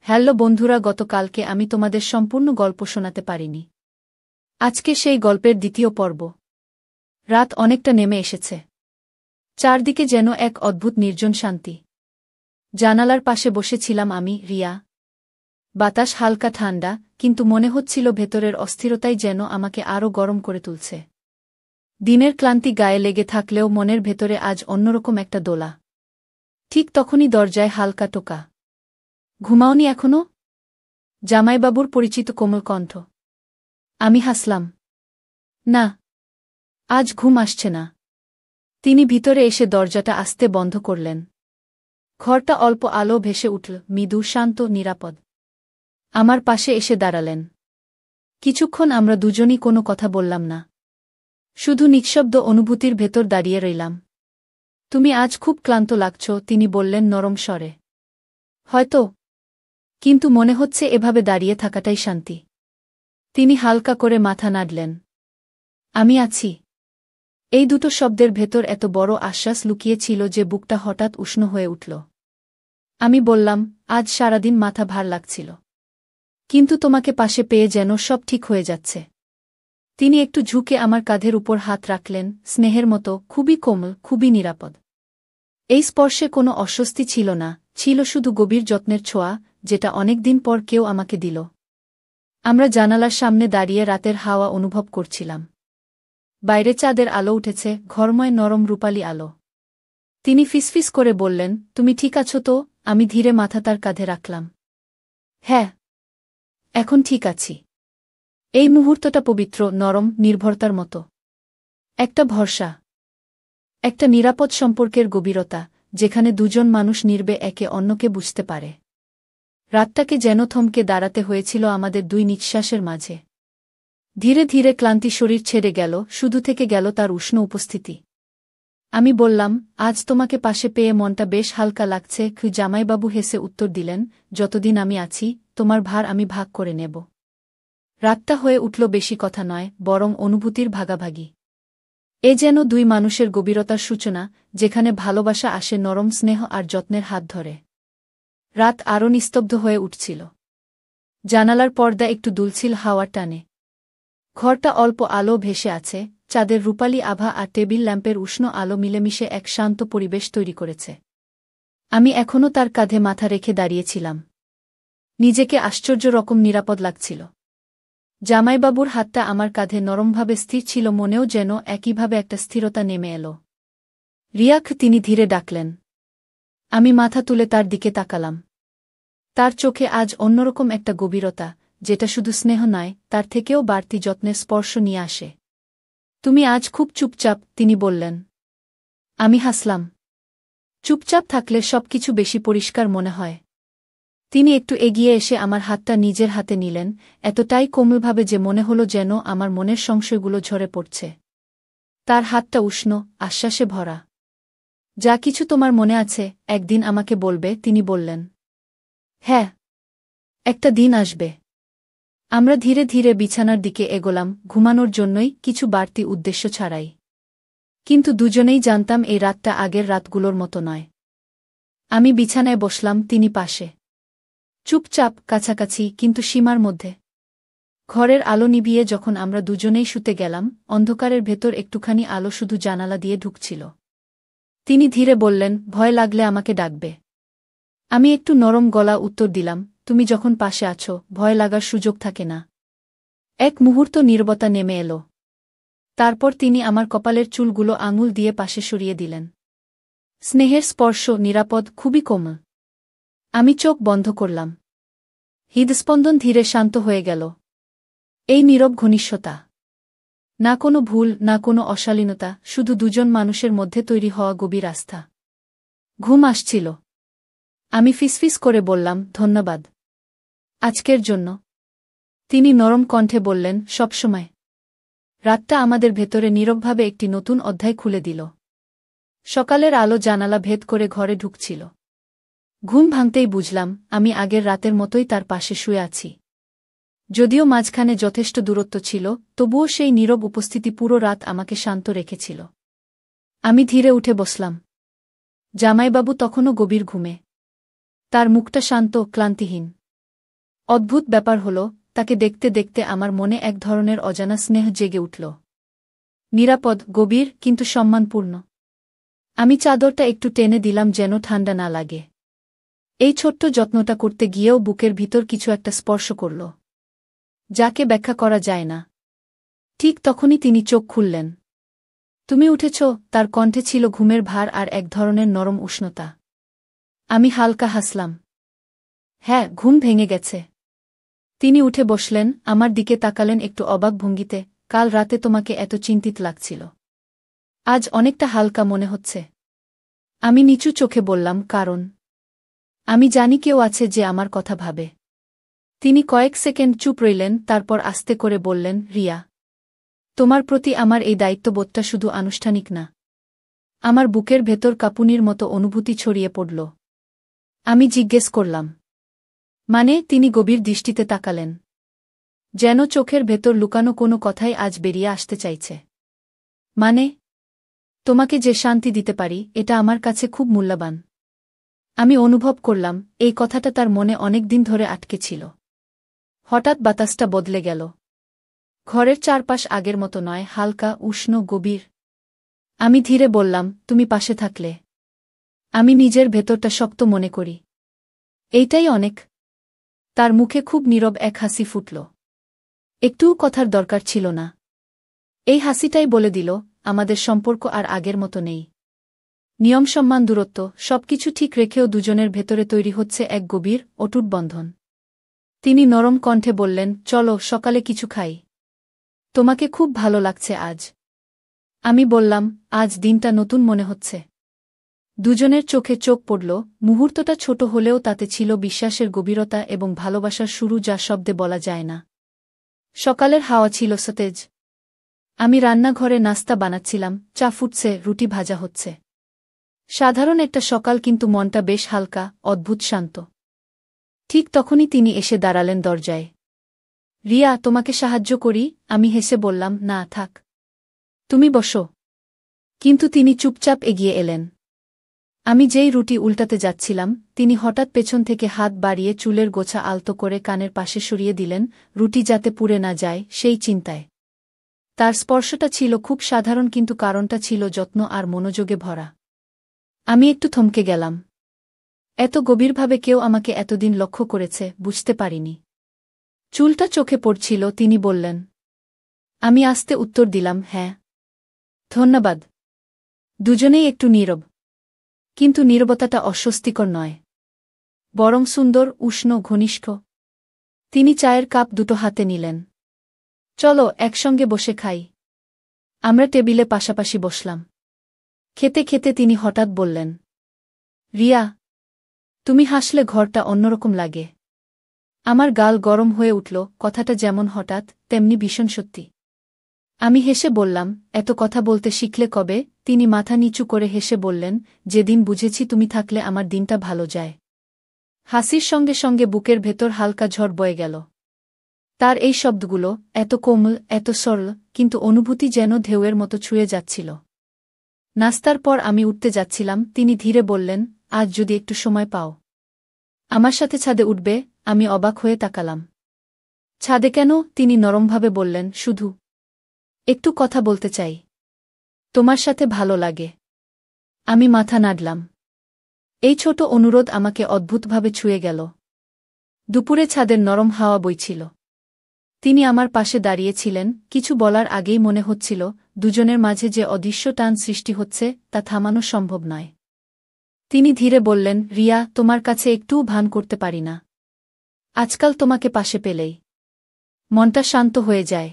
Hello বন্ধুরা, গতকালকে আমি তোমাদের সম্পূর্ণ গল্প শোনাতে পারিনি। আজকে সেই গল্পের দ্বিতীয় পর্ব। রাত অনেকটা নেমে এসেছে। চারদিকে যেন এক অদ্ভুত নির্জন শান্তি। জানালার পাশে বসেছিলাম আমি, রিয়া। বাতাস হালকা ঠান্ডা, কিন্তু মনে হচ্ছিল ভেতরের অস্থিরতাই যেন আমাকে আরও গরম করে তুলছে। দিনের ক্লান্তি গায়ে লেগে থাকলেও মনের ভেতরে আজ অন্যরকম একটা দোলা। ঠিক তখনই দরজায় হালকা টোকা। ঘুমাওনি এখনো? জামাইবাবুর পরিচিত কোমল কণ্ঠ। আমি হাসলাম। না, আজ ঘুম আসছে না। তিনি ভিতরে এসে দরজাটা আস্তে বন্ধ করলেন। ঘরটা অল্প আলো ভেসে উঠল, মৃদু, শান্ত, নিরাপদ। আমার পাশে এসে দাঁড়ালেন। কিছুক্ষণ আমরা দুজনই কোনো কথা বললাম না। শুধু নিঃশব্দ অনুভূতির ভেতর দাঁড়িয়ে রইলাম। তুমি আজ খুব ক্লান্ত লাগছ, তিনি বললেন নরম স্বরে। হয়তো, কিন্তু মনে হচ্ছে এভাবে দাঁড়িয়ে থাকাটাই শান্তি। তিনি হালকা করে মাথা নাড়লেন। আমি আছি। এই দুটো শব্দের ভেতর এত বড় আশ্বাস লুকিয়ে ছিল যে বুকটা হঠাৎ উষ্ণ হয়ে উঠল। আমি বললাম, আজ সারাদিন মাথা ভার লাগছিল। কিন্তু তোমাকে পাশে পেয়ে যেন সব ঠিক হয়ে যাচ্ছে। তিনি একটু ঝুঁকে আমার কাঁধের উপর হাত রাখলেন, স্নেহের মতো, খুবই কোমল, খুবই নিরাপদ। এই স্পর্শে কোনো অস্বস্তি ছিল না, ছিল শুধু গভীর যত্নের ছোঁয়া, যেটা অনেকদিন পর কেউ আমাকে দিল। আমরা জানালার সামনে দাঁড়িয়ে রাতের হাওয়া অনুভব করছিলাম। বাইরে চাঁদের আলো উঠেছে, ঘরময় নরম রূপালি আলো। তিনি ফিসফিস করে বললেন, তুমি ঠিক আছো তো? আমি ধীরে মাথা তার কাঁধে রাখলাম। হ্যাঁ, এখন ঠিক আছি। এই মুহূর্তটা পবিত্র, নরম, নির্ভরতার মতো। একটা ভরসা, একটা নিরাপদ সম্পর্কের গভীরতা, যেখানে দুজন মানুষ নির্বে একে অন্যকে বুঝতে পারে। রাতটাকে যেন থমকে দাঁড়াতে হয়েছিল আমাদের দুই নিঃশ্বাসের মাঝে। ধীরে ধীরে ক্লান্তি শরীর ছেড়ে গেল, শুধু থেকে গেল তার উষ্ণ উপস্থিতি। আমি বললাম, আজ তোমাকে পাশে পেয়ে মনটা বেশ হালকা লাগছে। জামাইবাবু হেসে উত্তর দিলেন, যতদিন আমি আছি, তোমার ভার আমি ভাগ করে নেব। রাতটা হয়ে উঠল বেশি কথা নয়, বরং অনুভূতির ভাগাভাগি। এ যেন দুই মানুষের গভীরতার সূচনা, যেখানে ভালোবাসা আসে নরম স্নেহ আর যত্নের হাত ধরে। রাত আরও নিস্তব্ধ হয়ে উঠছিল। জানালার পর্দা একটু দুলছিল হাওয়ার টানে। ঘরটা অল্প আলো ভেসে আছে, চাঁদের রূপালি আভা আর টেবিল ল্যাম্পের উষ্ণ আলো মিলেমিশে এক শান্ত পরিবেশ তৈরি করেছে। আমি এখনও তার কাঁধে মাথা রেখে দাঁড়িয়েছিলাম। নিজেকে আশ্চর্য রকম নিরাপদ লাগছিল। জামাইবাবুর হাতটা আমার কাঁধে নরমভাবে স্থির ছিল, মনেও যেন একইভাবে একটা স্থিরতা নেমে এল। রিয়াক, তিনি ধীরে ডাকলেন। আমি মাথা তুলে তার দিকে তাকালাম। তার চোখে আজ অন্যরকম একটা গভীরতা, যেটা শুধু স্নেহ নয়, তার থেকেও বাড়তি যত্নের স্পর্শ নিয়ে আসে। তুমি আজ খুব চুপচাপ, তিনি বললেন। আমি হাসলাম। চুপচাপ থাকলে সবকিছু বেশি পরিষ্কার মনে হয়। তিনি একটু এগিয়ে এসে আমার হাতটা নিজের হাতে নিলেন, এতটাই কোমলভাবে যে মনে হলো যেন আমার মনের সংশয়গুলো ঝরে পড়ছে। তার হাতটা উষ্ণ, আশ্বাসে ভরা। যা কিছু তোমার মনে আছে, একদিন আমাকে বলবে, তিনি বললেন। হ্যাঁ, একটা দিন আসবে। আমরা ধীরে ধীরে বিছানার দিকে এগোলাম, ঘুমানোর জন্যই, কিছু বাড়তি উদ্দেশ্য ছাড়াই। কিন্তু দুজনেই জানতাম এই রাতটা আগের রাতগুলোর মতো নয়। আমি বিছানায় বসলাম, তিনি পাশে। চুপচাপ, কাছাকাছি, কিন্তু সীমার মধ্যে। ঘরের আলো নিভিয়ে যখন আমরা দুজনেই শুতে গেলাম, অন্ধকারের ভেতর একটুখানি আলো শুধু জানালা দিয়ে ঢুকছিল। তিনি ধীরে বললেন, ভয় লাগলে আমাকে ডাকবে। আমি একটু নরম গলা উত্তর দিলাম, তুমি যখন পাশে আছো, ভয় লাগার সুযোগ থাকে না। এক মুহূর্ত নীরবতা নেমে এলো। তারপর তিনি আমার কপালের চুলগুলো আঙুল দিয়ে পাশে সরিয়ে দিলেন। স্নেহের স্পর্শ, নিরাপদ, খুবই কোমল। আমি চোখ বন্ধ করলাম। হৃদস্পন্দন ধীরে শান্ত হয়ে গেল। এই নীরব ঘনিষ্ঠতা। না কোনো ভুল, না কোনো অশালীনতা, শুধু দুজন মানুষের মধ্যে তৈরি হওয়া গভীর আস্থা। ঘুম আসছিল। আমি ফিসফিস করে বললাম, ধন্যবাদ আজকের জন্য। তিনি নরম কণ্ঠে বললেন, সবসময়। রাতটা আমাদের ভেতরে নীরবভাবে একটি নতুন অধ্যায় খুলে দিল। সকালের আলো জানালা ভেদ করে ঘরে ঢুকছিল। ঘুম ভাঙতেই বুঝলাম, আমি আগের রাতের মতোই তার পাশে শুয়ে আছি। যদিও মাঝখানে যথেষ্ট দূরত্ব ছিল, তবুও সেই নীরব উপস্থিতি পুরো রাত আমাকে শান্ত রেখেছিল। আমি ধীরে উঠে বসলাম। জামাইবাবু তখনও গভীর ঘুমে। তার মুখটা শান্ত, ক্লান্তিহীন। অদ্ভুত ব্যাপার হল, তাকে দেখতে দেখতে আমার মনে এক ধরনের অজানা স্নেহ জেগে উঠল। নিরাপদ, গভীর, কিন্তু সম্মানপূর্ণ। আমি চাদরটা একটু টেনে দিলাম যেন ঠান্ডা না লাগে। এই ছোট্ট যত্নটা করতে গিয়েও বুকের ভিতর কিছু একটা স্পর্শ করল, যাকে ব্যাখ্যা করা যায় না। ঠিক তখনই তিনি চোখ খুললেন। তুমি উঠেছ, তার কণ্ঠে ছিল ঘুমের ভার আর এক ধরনের নরম উষ্ণতা। আমি হালকা হাসলাম। হ্যাঁ, ঘুম ভেঙে গেছে। তিনি উঠে বসলেন, আমার দিকে তাকালেন একটু অবাক ভঙ্গিতে। কাল রাতে তোমাকে এত চিন্তিত লাগছিল। আজ অনেকটা হালকা মনে হচ্ছে। আমি নিচু চোখে বললাম, কারণ আমি জানি কেউ আছে যে আমার কথা ভাবে। তিনি কয়েক সেকেন্ড চুপ রইলেন, তারপর আস্তে করে বললেন, রিয়া, তোমার প্রতি আমার এই দায়িত্ববোধটা শুধু আনুষ্ঠানিক না। আমার বুকের ভেতর কাঁপুনির মতো অনুভূতি ছড়িয়ে পড়ল। আমি জিজ্ঞেস করলাম, মানে? তিনি গভীর দৃষ্টিতে তাকালেন, যেন চোখের ভেতর লুকানো কোনো কথাই আজ বেরিয়ে আসতে চাইছে। মানে, তোমাকে যে শান্তি দিতে পারি, এটা আমার কাছে খুব মূল্যবান। আমি অনুভব করলাম এই কথাটা তার মনে অনেক দিন ধরে আটকে ছিল। হঠাৎ বাতাসটা বদলে গেল। ঘরের চারপাশ আগের মতো নয়, হালকা, উষ্ণ, গভীর। আমি ধীরে বললাম, তুমি পাশে থাকলে আমি নিজের ভেতরটা শক্ত মনে করি। এইটাই অনেক। তার মুখে খুব নীরব এক হাসি ফুটল। একটুও কথার দরকার ছিল না। এই হাসিটাই বলে দিল, আমাদের সম্পর্ক আর আগের মতো নেই। নিয়ম, সম্মান, দূরত্ব, সবকিছু ঠিক রেখেও দুজনের ভেতরে তৈরি হচ্ছে এক গভীর, অটুট বন্ধন। তিনি নরম কণ্ঠে বললেন, চলো, সকালে কিছু খাই। তোমাকে খুব ভালো লাগছে আজ। আমি বললাম, আজ দিনটা নতুন মনে হচ্ছে। দুজনের চোখে চোখ পড়ল। মুহূর্তটা ছোট হলেও তাতে ছিল বিশ্বাসের গভীরতা এবং ভালোবাসার শুরু, যা শব্দে বলা যায় না। সকালের হাওয়া ছিল সতেজ। আমি রান্নাঘরে নাস্তা বানাচ্ছিলাম, চা ফুটছে, রুটি ভাজা হচ্ছে। সাধারণ একটা সকাল, কিন্তু মনটা বেশ হালকা, অদ্ভুত শান্ত। ঠিক তখনই তিনি এসে দাঁড়ালেন দরজায়। রিয়া, তোমাকে সাহায্য করি? আমি হেসে বললাম, না থাক, তুমি বসো। কিন্তু তিনি চুপচাপ এগিয়ে এলেন। আমি যেই রুটি উল্টাতে যাচ্ছিলাম, তিনি হঠাৎ পেছন থেকে হাত বাড়িয়ে চুলের গোছা আলতো করে কানের পাশে সরিয়ে দিলেন, রুটি যাতে পুড়ে না যায় সেই চিন্তায়। তার স্পর্শটা ছিল খুব সাধারণ, কিন্তু কারণটা ছিল যত্ন আর মনোযোগে ভরা। আমি একটু থমকে গেলাম। এত গভীরভাবে কেউ আমাকে এতদিন লক্ষ্য করেছে বুঝতে পারিনি। চুলটা চোখে পড়ছিল। তিনি বললেন। আমি আস্তে উত্তর দিলাম, হ্যাঁ। ধন্যবাদ। দুজনেই একটু নীরব। কিন্তু নীরবতাটা অস্বস্তিকর নয়, বরং সুন্দর, উষ্ণ, ঘনিষ্ঠ। তিনি চায়ের কাপ দুটো হাতে নিলেন। চলো, একসঙ্গে বসে খাই। আমরা টেবিলে পাশাপাশি বসলাম। খেতে খেতে তিনি হঠাৎ বললেন, রিয়া, তুমি হাসলে ঘরটা অন্যরকম লাগে। আমার গাল গরম হয়ে উঠল। কথাটা যেমন হঠাৎ, তেমনি ভীষণ সত্যি। আমি হেসে বললাম, এত কথা বলতে শিখলে কবে? তিনি মাথা নিচু করে হেসে বললেন, যেদিন বুঝেছি তুমি থাকলে আমার দিনটা ভালো যায়। হাসির সঙ্গে সঙ্গে বুকের ভেতর হালকা ঝড় বয়ে গেল। তার এই শব্দগুলো এত কোমল, এত সরল, কিন্তু অনুভূতি যেন ঢেউয়ের মতো ছুঁয়ে যাচ্ছিল। নাস্তার পর আমি উঠতে যাচ্ছিলাম, তিনি ধীরে বললেন, আজ যদি একটু সময় পাও, আমার সাথে ছাদে উঠবে? আমি অবাক হয়ে তাকালাম। ছাদে কেন? তিনি নরমভাবে বললেন, শুধু একটু কথা বলতে চাই। তোমার সাথে ভালো লাগে। আমি মাথা নাড়লাম। এই ছোট অনুরোধ আমাকে অদ্ভুতভাবে ছুঁয়ে গেল। দুপুরে ছাদের নরম হাওয়া বইছিল। তিনি আমার পাশে দাঁড়িয়েছিলেন। কিছু বলার আগেই মনে হচ্ছিল, দুজনের মাঝে যে অদৃশ্য টান সৃষ্টি হচ্ছে তা থামানো সম্ভব নয়। তিনি ধীরে বললেন, রিয়া, তোমার কাছে একটুও ভান করতে পারি না। আজকাল তোমাকে পাশে পেলেই মনটা শান্ত হয়ে যায়।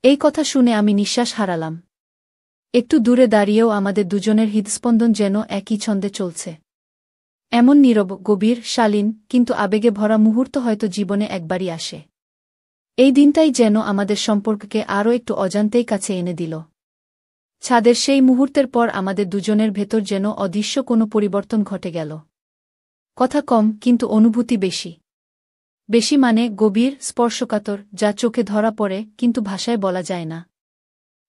এই কথা শুনে আমি নিঃশ্বাস হারালাম। একটু দূরে দাঁড়িয়েও আমাদের দুজনের হৃদস্পন্দন যেন একই ছন্দে চলছে। এমন নীরব, গভীর, শালীন, কিন্তু আবেগে ভরা মুহূর্ত হয়তো জীবনে একবারই আসে। এই দিনটাই যেন আমাদের সম্পর্ককে আরও একটু অজান্তেই কাছে এনে দিল। ছাদের সেই মুহূর্তের পর আমাদের দুজনের ভেতর যেন অদৃশ্য কোনো পরিবর্তন ঘটে গেল। কথা কম, কিন্তু অনুভূতি বেশি। বেশি মানে গভীর, স্পর্শকাতর, যা চোখে ধরা পড়ে কিন্তু ভাষায় বলা যায় না।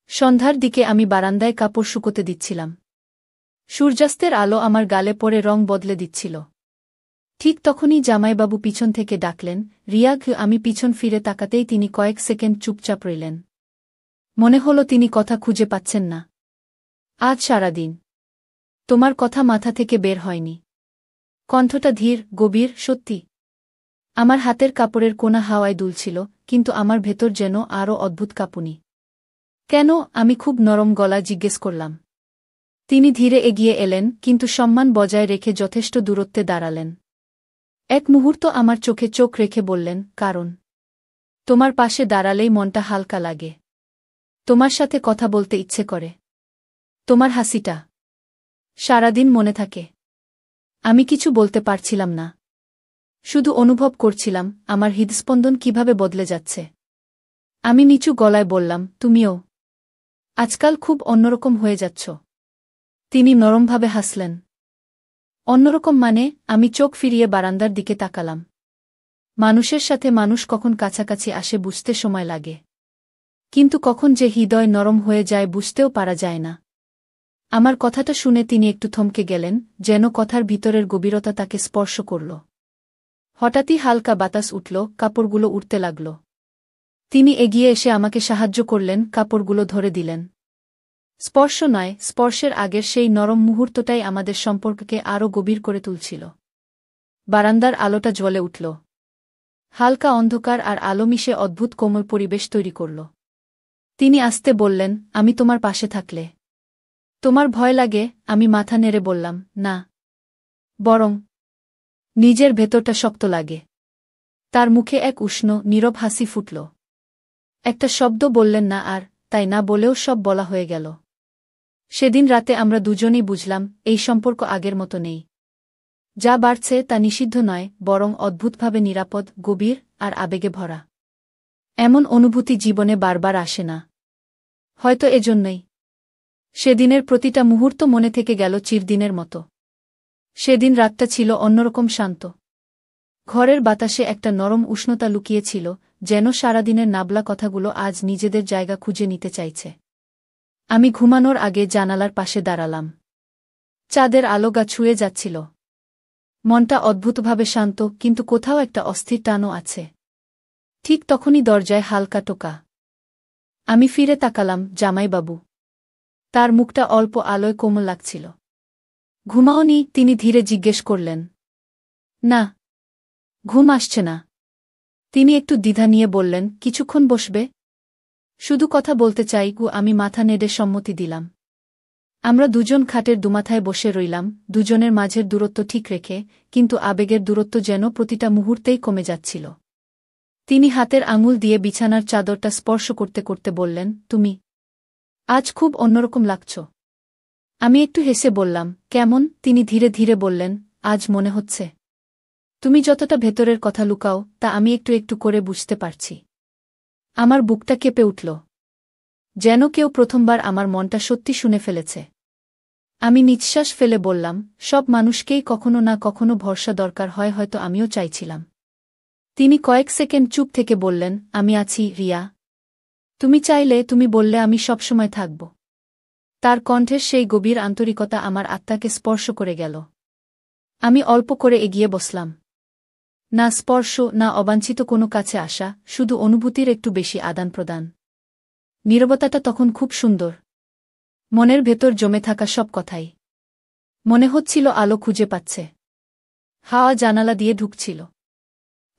সন্ধ্যার দিকে আমি বারান্দায় কাপড় শুকোতে দিচ্ছিলাম। সূর্যাস্তের আলো আমার গালে পড়ে রং বদলে দিচ্ছিল। ঠিক তখনই জামাইবাবু পিছন থেকে ডাকলেন, রিয়া। আমি পিছন ফিরে তাকাতেই তিনি কয়েক সেকেন্ড চুপচাপ রইলেন। মনে হল তিনি কথা খুঁজে পাচ্ছেন না। আজ সারাদিন তোমার কথা মাথা থেকে বের হয়নি। কণ্ঠটা ধীর, গভীর, সত্যি। আমার হাতের কাপড়ের কোনা হাওয়ায় দুলছিল, কিন্তু আমার ভেতর যেন আরও অদ্ভুত কাঁপুনি। কেন? আমি খুব নরম গলায় জিজ্ঞেস করলাম। তিনি ধীরে এগিয়ে এলেন, কিন্তু সম্মান বজায় রেখে যথেষ্ট দূরত্বে দাঁড়ালেন। এক মুহূর্ত আমার চোখে চোখ রেখে বললেন, কারণ তোমার পাশে দাঁড়ালেই মনটা হালকা লাগে। তোমার সাথে কথা বলতে ইচ্ছে করে। তোমার হাসিটা সারাদিন মনে থাকে। আমি কিছু বলতে পারছিলাম না। শুধু অনুভব করছিলাম আমার হৃদস্পন্দন কিভাবে বদলে যাচ্ছে। আমি নিচু গলায় বললাম, তুমিও আজকাল খুব অন্যরকম হয়ে যাচ্ছ। তিনি নরমভাবে হাসলেন। অন্যরকম মানে? আমি চোখ ফিরিয়ে বারান্দার দিকে তাকালাম। মানুষের সাথে মানুষ কখন কাছাকাছি আসে বুঝতে সময় লাগে, কিন্তু কখন যে হৃদয় নরম হয়ে যায় বুঝতেও পারা যায় না। আমার কথাটা শুনে তিনি একটু থমকে গেলেন, যেন কথার ভিতরের গভীরতা তাকে স্পর্শ করল। হঠাৎই হালকা বাতাস উঠল, কাপড়গুলো উড়তে লাগল। তিনি এগিয়ে এসে আমাকে সাহায্য করলেন, কাপড়গুলো ধরে দিলেন। স্পর্শ নয়, স্পর্শের আগের সেই নরম মুহূর্তটাই আমাদের সম্পর্ককে আরও গভীর করে তুলছিল। বারান্দার আলোটা জ্বলে উঠল। হালকা অন্ধকার আর আলো মিশে অদ্ভুত কোমল পরিবেশ তৈরি করল। তিনি আস্তে বললেন, আমি তোমার পাশে থাকলে তোমার ভয় লাগে? আমি মাথা নেড়ে বললাম, না, বরং নিজের ভেতরটা শক্ত লাগে। তার মুখে এক উষ্ণ, নীরব হাসি ফুটল। একটা শব্দ বললেন না, আর তাই না বলেও সব বলা হয়ে গেল। সেদিন রাতে আমরা দুজনেই বুঝলাম, এই সম্পর্ক আগের মতো নেই। যা বাড়ছে তা নিষিদ্ধ নয়, বরং অদ্ভুতভাবে নিরাপদ, গভীর আর আবেগে ভরা। এমন অনুভূতি জীবনে বারবার আসে না। হয়তো এজন্যই সেদিনের প্রতিটা মুহূর্ত মনে থেকে গেল চিরদিনের মতো। সেদিন রাতটা ছিল অন্যরকম শান্ত। ঘরের বাতাসে একটা নরম উষ্ণতা লুকিয়েছিল, যেন সারাদিনের নাবলা কথাগুলো আজ নিজেদের জায়গা খুঁজে নিতে চাইছে। আমি ঘুমানোর আগে জানালার পাশে দাঁড়ালাম। চাঁদের আলো গা ছুঁয়ে যাচ্ছিল। মনটা অদ্ভুতভাবে শান্ত, কিন্তু কোথাও একটা অস্থির টানও আছে। ঠিক তখনই দরজায় হালকা টোকা। আমি ফিরে তাকালাম, জামাইবাবু। তার মুখটা অল্প আলোয় কোমল লাগছিল। ঘুমাওনি? তিনি ধীরে জিজ্ঞেস করলেন। না, ঘুম আসছে না। তিনি একটু দ্বিধা নিয়ে বললেন, কিছুক্ষণ বসবে? শুধু কথা বলতে চাই। আমি মাথা নেড়ে সম্মতি দিলাম। আমরা দুজন খাটের দুমাথায় বসে রইলাম, দুজনের মাঝের দূরত্ব ঠিক রেখে, কিন্তু আবেগের দূরত্ব যেন প্রতিটা মুহূর্তেই কমে যাচ্ছিল। তিনি হাতের আঙুল দিয়ে বিছানার চাদরটা স্পর্শ করতে করতে বললেন, তুমি আজ খুব অন্যরকম লাগছ। আমি একটু হেসে বললাম, কেমন? তিনি ধীরে ধীরে বললেন, আজ মনে হচ্ছে তুমি যতটা ভেতরের কথা লুকাও তা আমি একটু একটু করে বুঝতে পারছি। আমার বুকটা কেঁপে উঠল, যেন কেউ প্রথমবার আমার মনটা সত্যি শুনে ফেলেছে। আমি নিঃশ্বাস ফেলে বললাম, সব মানুষকেই কখনো না কখনো ভরসা দরকার হয়, হয়তো আমিও চাইছিলাম। তিনি কয়েক সেকেন্ড চুপ থেকে বললেন, আমি আছি রিয়া। তুমি চাইলে, তুমি বললে আমি সবসময় থাকব। তার কণ্ঠের সেই গভীর আন্তরিকতা আমার আত্মাকে স্পর্শ করে গেল। আমি অল্প করে এগিয়ে বসলাম। না স্পর্শ, না অবাঞ্ছিত কোনো কাছে আসা, শুধু অনুভূতির একটু বেশি আদান প্রদান। নীরবতাটা তখন খুব সুন্দর। মনের ভেতর জমে থাকা সব কথাই মনে হচ্ছিল আলো খুঁজে পাচ্ছে। হাওয়া জানালা দিয়ে ঢুকছিল।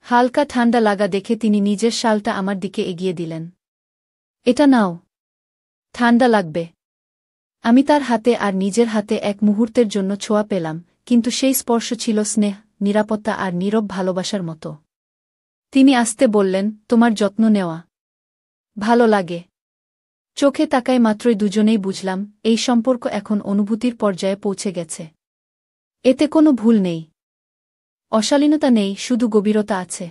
হালকা ঠান্ডা লাগা দেখে তিনি নিজের শালটা আমার দিকে এগিয়ে দিলেন। এটা নাও, ঠান্ডা লাগবে। আমি তার হাতে আর নিজের হাতে এক মুহূর্তের জন্য ছোঁয়া পেলাম, কিন্তু সেই স্পর্শ ছিল স্নেহ, নিরাপত্তা আর নীরব ভালোবাসার মতো। তিনি আস্তে বললেন, তোমার যত্ন নেওয়া ভালো লাগে। চোখে তাকাই মাত্রই দুজনেই বুঝলাম, এই সম্পর্ক এখন অনুভূতির পর্যায়ে পৌঁছে গেছে। এতে কোনো ভুল নেই, অশালীনতা নেই, শুধু গভীরতা আছে।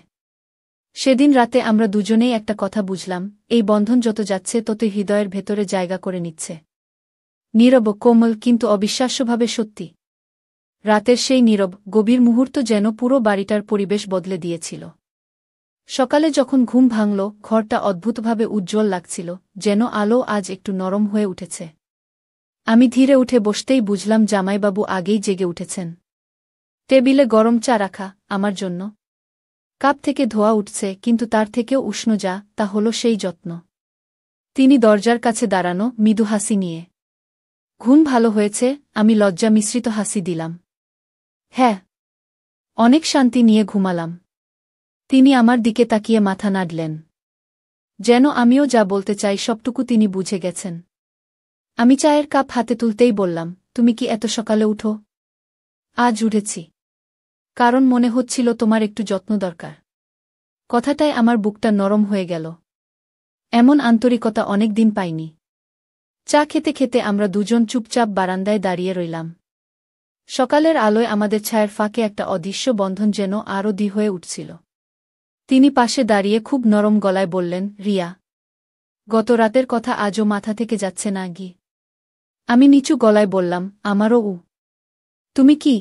সেদিন রাতে আমরা দুজনেই একটা কথা বুঝলাম, এই বন্ধন যত যাচ্ছে ততই হৃদয়ের ভেতরে জায়গা করে নিচ্ছে। নীরব, কোমল, কিন্তু অবিশ্বাস্যভাবে সত্যি। রাতের সেই নীরব, গভীর মুহূর্ত যেন পুরো বাড়িটার পরিবেশ বদলে দিয়েছিল। সকালে যখন ঘুম ভাঙল, ঘরটা অদ্ভুতভাবে উজ্জ্বল লাগছিল, যেন আলো আজ একটু নরম হয়ে উঠেছে। আমি ধীরে উঠে বসতেই বুঝলাম জামাইবাবু আগেই জেগে উঠেছেন। টেবিলে গরম চা রাখা, আমার জন্য। কাপ থেকে ধোয়া উঠছে, কিন্তু তার থেকেও উষ্ণ যা, তা হল সেই যত্ন। তিনি দরজার কাছে দাঁড়ানো, মৃদু হাসি নিয়ে। ঘুম ভালো হয়েছে? আমি লজ্জা মিশ্রিত হাসি দিলাম। হ্যাঁ, অনেক শান্তি নিয়ে ঘুমালাম। তিনি আমার দিকে তাকিয়ে মাথা নাড়লেন, যেন আমিও যা বলতে চাই সবটুকু তিনি বুঝে গেছেন। আমি চায়ের কাপ হাতে তুলতেই বললাম, তুমি কি এত সকালে উঠো? আজ উঠেছি, কারণ মনে হচ্ছিল তোমার একটু যত্ন দরকার। কথাটায় আমার বুকটা নরম হয়ে গেল। এমন আন্তরিকতা অনেক দিন পাইনি। চা খেতে খেতে আমরা দুজন চুপচাপ বারান্দায় দাঁড়িয়ে রইলাম। সকালের আলোয় আমাদের ছায়ের ফাঁকে একটা অদৃশ্য বন্ধন যেন আরও দৃঢ় হয়ে উঠছিল। তিনি পাশে দাঁড়িয়ে খুব নরম গলায় বললেন, রিয়া, গত রাতের কথা আজও মাথা থেকে যাচ্ছে না কি? আমি নিচু গলায় বললাম, আমারও। তুমি কি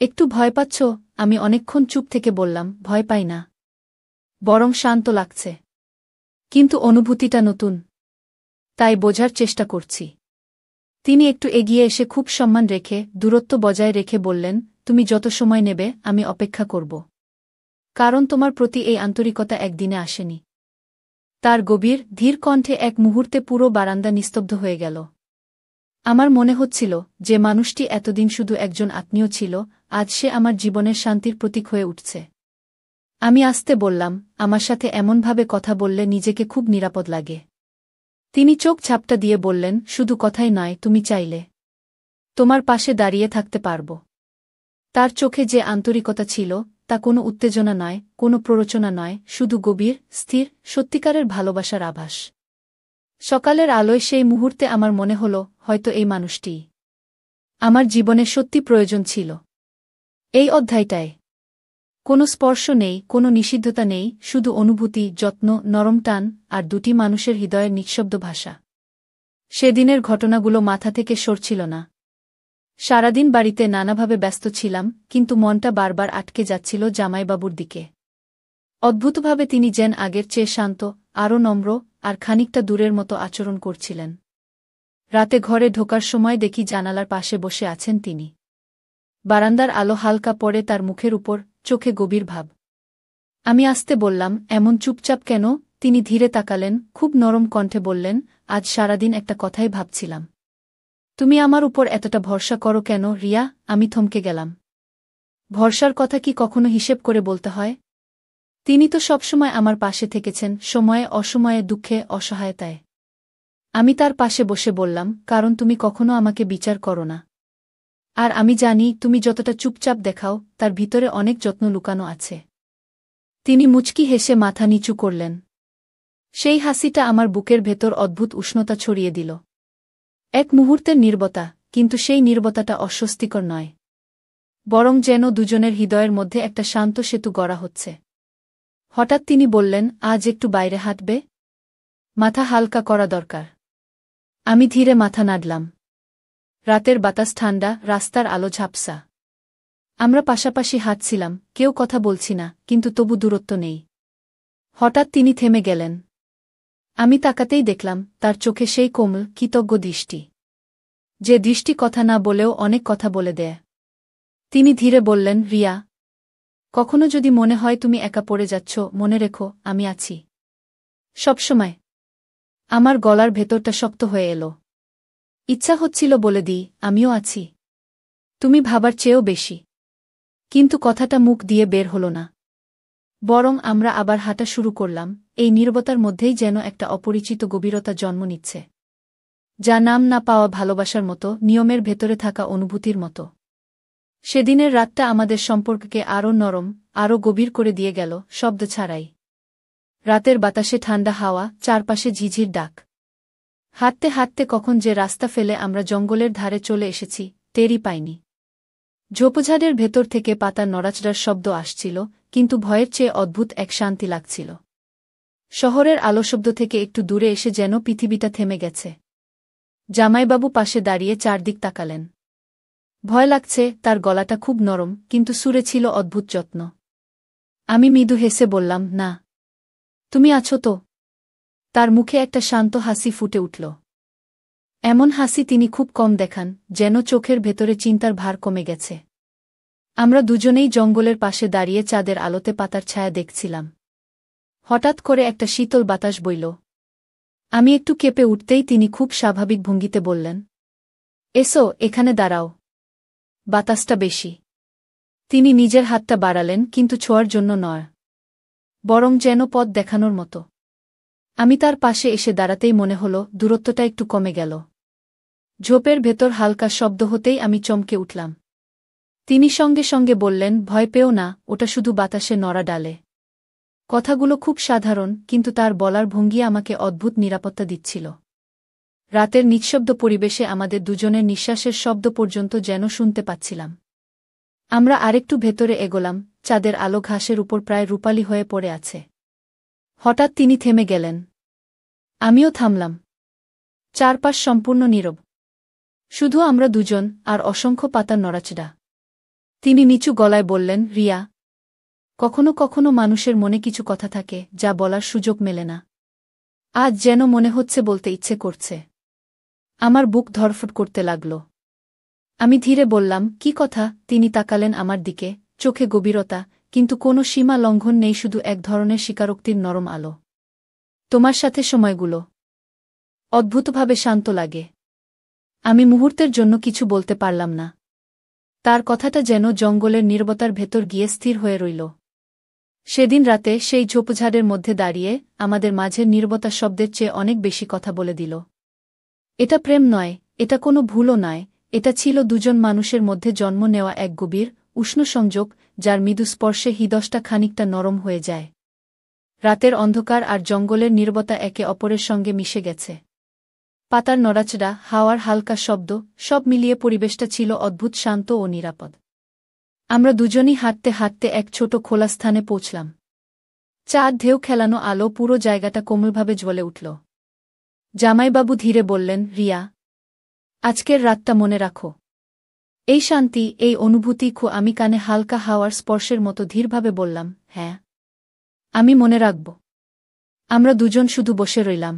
একটু ভয় পাচ্ছ? আমি অনেকক্ষণ চুপ থেকে বললাম, ভয় পাই না, বরং শান্ত লাগছে। কিন্তু অনুভূতিটা নতুন, তাই বোঝার চেষ্টা করছি। তিনি একটু এগিয়ে এসে খুব সম্মান রেখে, দূরত্ব বজায় রেখে বললেন, তুমি যত সময় নেবে আমি অপেক্ষা করব। কারণ তোমার প্রতি এই আন্তরিকতা একদিনে আসেনি। তার গভীর, ধীর কণ্ঠে এক মুহূর্তে পুরো বারান্দা নিস্তব্ধ হয়ে গেল। আমার মনে হচ্ছিল, যে মানুষটি এতদিন শুধু একজন আত্মীয় ছিল, আজ সে আমার জীবনের শান্তির প্রতীক হয়ে উঠছে। আমি আস্তে বললাম, আমার সাথে এমনভাবে কথা বললে নিজেকে খুব নিরাপদ লাগে। তিনি চোখ ঝাপটা দিয়ে বললেন, শুধু কথাই নয়, তুমি চাইলে তোমার পাশে দাঁড়িয়ে থাকতে পারব। তার চোখে যে আন্তরিকতা ছিল, তা কোনো উত্তেজনা নয়, কোনো প্ররোচনা নয়, শুধু গভীর, স্থির, সত্যিকারের ভালোবাসার আভাস। সকালের আলোয় সেই মুহূর্তে আমার মনে হল, হয়তো এই মানুষটিই আমার জীবনে সত্যি প্রয়োজন ছিল। এই অধ্যায়টায় কোনো স্পর্শ নেই, কোনো নিষিদ্ধতা নেই, শুধু অনুভূতি, যত্ন, নরম টান আর দুটি মানুষের হৃদয়ের নিঃশব্দ ভাষা। সেদিনের ঘটনাগুলো মাথা থেকে সরছিল না। সারাদিন বাড়িতে নানাভাবে ব্যস্ত ছিলাম, কিন্তু মনটা বারবার আটকে যাচ্ছিল জামাইবাবুর দিকে। অদ্ভুতভাবে তিনি যেন আগের চেয়ে শান্ত, আরও নম্র, আর খানিকটা দূরের মতো আচরণ করছিলেন। রাতে ঘরে ঢোকার সময় দেখি জানালার পাশে বসে আছেন তিনি। বারান্দার আলো হালকা পড়ে তার মুখের উপর, চোখে গভীর ভাব। আমি আস্তে বললাম, এমন চুপচাপ কেন? তিনি ধীরে তাকালেন, খুব নরম কণ্ঠে বললেন, আজ সারাদিন একটা কথাই ভাবছিলাম। তুমি আমার উপর এতটা ভরসা করো কেন, রিয়া? আমি থমকে গেলাম। ভরসার কথা কি কখনো হিসেব করে বলতে হয়? তিনি তো সবসময় আমার পাশে থেকেছেন, সময়ে অসময়ে, দুঃখে অসহায়তায়। আমি তার পাশে বসে বললাম, কারণ তুমি কখনো আমাকে বিচার করো না। আর আমি জানি, তুমি যতটা চুপচাপ দেখাও, তার ভিতরে অনেক যত্ন লুকানো আছে। তিনি মুচকি হেসে মাথা নিচু করলেন। সেই হাসিটা আমার বুকের ভেতর অদ্ভুত উষ্ণতা ছড়িয়ে দিল। এক মুহূর্তের নীরবতা, কিন্তু সেই নীরবতাটা অস্বস্তিকর নয়, বরং যেন দুজনের হৃদয়ের মধ্যে একটা শান্ত সেতু গড়া হচ্ছে। হঠাৎ তিনি বললেন, আজ একটু বাইরে হাঁটবে? মাথা হালকা করা দরকার। আমি ধীরে মাথা নাড়লাম। রাতের বাতাস ঠান্ডা, রাস্তার আলো ঝাপসা। আমরা পাশাপাশি হাঁটছিলাম, কেউ কথা বলছি না, কিন্তু তবু দূরত্ব নেই। হঠাৎ তিনি থেমে গেলেন। আমি তাকাতেই দেখলাম, তার চোখে সেই কোমল, কৃতজ্ঞ দৃষ্টি, যে দৃষ্টি কথা না বলেও অনেক কথা বলে দেয়। তিনি ধীরে বললেন, রিয়া, কখনো যদি মনে হয় তুমি একা পড়ে যাচ্ছ, মনে রেখো, আমি আছি সবসময়। আমার গলার ভেতরটা শক্ত হয়ে এলো। ইচ্ছা হচ্ছিল বলে দিই, আমিও আছি, তুমি ভাবার চেয়েও বেশি। কিন্তু কথাটা মুখ দিয়ে বের হল না। বরং আমরা আবার হাঁটা শুরু করলাম, এই নীরবতার মধ্যেই যেন একটা অপরিচিত গভীরতা জন্ম নিচ্ছে, যা নাম না পাওয়া ভালোবাসার মতো, নিয়মের ভেতরে থাকা অনুভূতির মতো। সেদিনের রাতটা আমাদের সম্পর্ককে আরও নরম, আরও গভীর করে দিয়ে গেল, শব্দ ছাড়াই। রাতের বাতাসে ঠান্ডা হাওয়া, চারপাশে ঝিঝির ডাক। হাঁটতে হাঁটতে কখন যে রাস্তা ফেলে আমরা জঙ্গলের ধারে চলে এসেছি, টেরই পাইনি। ঝোপঝাড়ের ভেতর থেকে পাতার নড়াচড়ার শব্দ আসছিল, কিন্তু ভয়ের চেয়ে অদ্ভুত এক শান্তি লাগছিল। শহরের আলোশব্দ থেকে একটু দূরে এসে যেন পৃথিবীটা থেমে গেছে। জামাইবাবু পাশে দাঁড়িয়ে চারদিক তাকালেন। ভয় লাগছে, তার গলাটা খুব নরম, কিন্তু সুরে ছিল অদ্ভুত যত্ন। আমি মৃদু হেসে বললাম, না, তুমি আছো তো? তার মুখে একটা শান্ত হাসি ফুটে উঠল। এমন হাসি তিনি খুব কম দেখান, যেন চোখের ভেতরে চিন্তার ভার কমে গেছে। আমরা দুজনেই জঙ্গলের পাশে দাঁড়িয়ে চাঁদের আলোতে পাতার ছায়া দেখছিলাম। হঠাৎ করে একটা শীতল বাতাস বইল। আমি একটু কেঁপে উঠতেই তিনি খুব স্বাভাবিক ভঙ্গিতে বললেন, এসো, এখানে দাঁড়াও। বাতাসটা বেশি। তিনি নিজের হাতটা বাড়ালেন, কিন্তু ছোঁয়ার জন্য নয়, বরং যেন পথ দেখানোর মতো। আমি তার পাশে এসে দাঁড়াতেই মনে হল দূরত্বটা একটু কমে গেল। ঝোপের ভেতর হালকা শব্দ হতেই আমি চমকে উঠলাম। তিনি সঙ্গে সঙ্গে বললেন, ভয় পেও না, ওটা শুধু বাতাসে নড়া ডালে। কথাগুলো খুব সাধারণ, কিন্তু তার বলার ভঙ্গি আমাকে অদ্ভুত নিরাপত্তা দিচ্ছিল। রাতের নিঃশব্দ পরিবেশে আমাদের দুজনের নিঃশ্বাসের শব্দ পর্যন্ত যেন শুনতে পাচ্ছিলাম। আমরা আরেকটু ভেতরে এগোলাম। চাঁদের আলো ঘাসের উপর প্রায় রূপালী হয়ে পড়ে আছে। হঠাৎ তিনি থেমে গেলেন। আমিও থামলাম। চারপাশ সম্পূর্ণ নীরব। শুধু আমরা দুজন আর অসংখ্য পাতার নড়াচড়া। তিনি নিচু গলায় বললেন, রিয়া, কখনো কখনো মানুষের মনে কিছু কথা থাকে যা বলার সুযোগ মেলে না। আজ যেন মনে হচ্ছে, বলতে ইচ্ছে করছে। আমার বুক ধড়ফড় করতে লাগল। আমি ধীরে বললাম, কি কথা? তিনি তাকালেন আমার দিকে, চোখে গভীরতা, কিন্তু কোনো সীমা লঙ্ঘন নেই, শুধু এক ধরনের স্বীকারোক্তির নরম আলো। তোমার সাথে সময়গুলো অদ্ভুতভাবে শান্ত লাগে। আমি মুহূর্তের জন্য কিছু বলতে পারলাম না। তার কথাটা যেন জঙ্গলের নীরবতার ভেতর গিয়ে স্থির হয়ে রইল। সেদিন রাতে সেই ঝোপঝাড়ের মধ্যে দাঁড়িয়ে আমাদের মাঝের নীরবতা শব্দের চেয়ে অনেক বেশি কথা বলে দিল। এটা প্রেম নয়, এটা কোনো ভুলও নয়, এটা ছিল দুজন মানুষের মধ্যে জন্ম নেওয়া এক গভীর, উষ্ণ সংযোগ, যার মৃদু স্পর্শে হৃদয়টা খানিকটা নরম হয়ে যায়। রাতের অন্ধকার আর জঙ্গলের নীরবতা একে অপরের সঙ্গে মিশে গেছে। পাতার নড়াচড়া, হাওয়ার হালকা শব্দ, সব মিলিয়ে পরিবেশটা ছিল অদ্ভুত শান্ত ও নিরাপদ। আমরা দুজনই হাঁটতে হাঁটতে এক ছোট খোলা স্থানে পৌঁছলাম। চাঁদ ঢেউ খেলানো আলো পুরো জায়গাটা কোমলভাবে জ্বলে উঠল। জামাইবাবু ধীরে বললেন, রিয়া, আজকের রাতটা মনে রাখো। এই শান্তি, এই অনুভূতি। আমি কানে হালকা হাওয়ার স্পর্শের মতো ধীরভাবে বললাম, হ্যাঁ, আমি মনে রাখব। আমরা দুজন শুধু বসে রইলাম।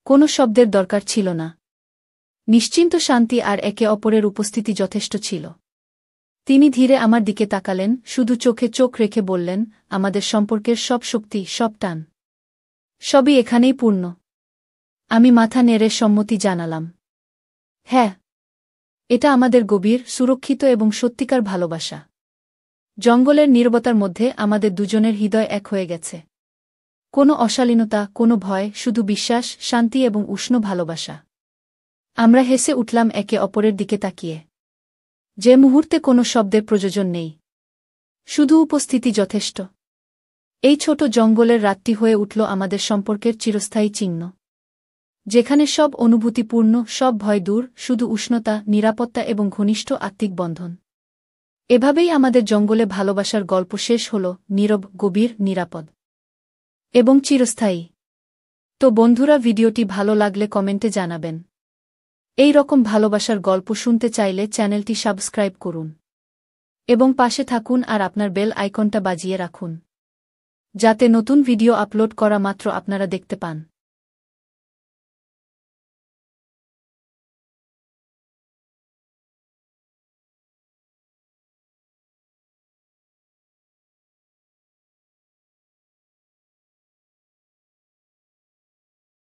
কোনো শব্দের দরকার ছিল না। নিশ্চিন্ত শান্তি আর একে অপরের উপস্থিতি যথেষ্ট ছিল। তিনি ধীরে আমার দিকে তাকালেন, শুধু চোখে চোখ রেখে বললেন, আমাদের সম্পর্কের সব শক্তি, সব টান, সবই এখানেই পূর্ণ। আমি মাথা নেড়ে সম্মতি জানালাম। হ্যাঁ, এটা আমাদের গভীর, সুরক্ষিত এবং সত্যিকার ভালোবাসা। জঙ্গলের নীরবতার মধ্যে আমাদের দুজনের হৃদয় এক হয়ে গেছে। কোনো অশালীনতা, কোনো ভয়, শুধু বিশ্বাস, শান্তি এবং উষ্ণ ভালোবাসা। আমরা হেসে উঠলাম একে অপরের দিকে তাকিয়ে। যে মুহূর্তে কোনো শব্দের প্রয়োজন নেই, শুধু উপস্থিতি যথেষ্ট। এই ছোট জঙ্গলের রাতটি হয়ে উঠল আমাদের সম্পর্কের চিরস্থায়ী চিহ্ন, যেখানে সব অনুভূতি পূর্ণ, সব ভয় দূর, শুধু উষ্ণতা, নিরাপত্তা এবং ঘনিষ্ঠ আত্মিক বন্ধন। এভাবেই আমাদের জঙ্গলে ভালোবাসার গল্প শেষ হল, নীরব, গভীর, নিরাপদ এবং চিরস্থায়ী। তো বন্ধুরা, ভিডিওটি ভালো লাগলে কমেন্টে জানাবেন। এই রকম ভালোবাসার গল্প শুনতে চাইলে চ্যানেলটি সাবস্ক্রাইব করুন এবং পাশে থাকুন আর আপনার বেল আইকনটা বাজিয়ে রাখুন, যাতে নতুন ভিডিও আপলোড করা মাত্র আপনারা দেখতে পান।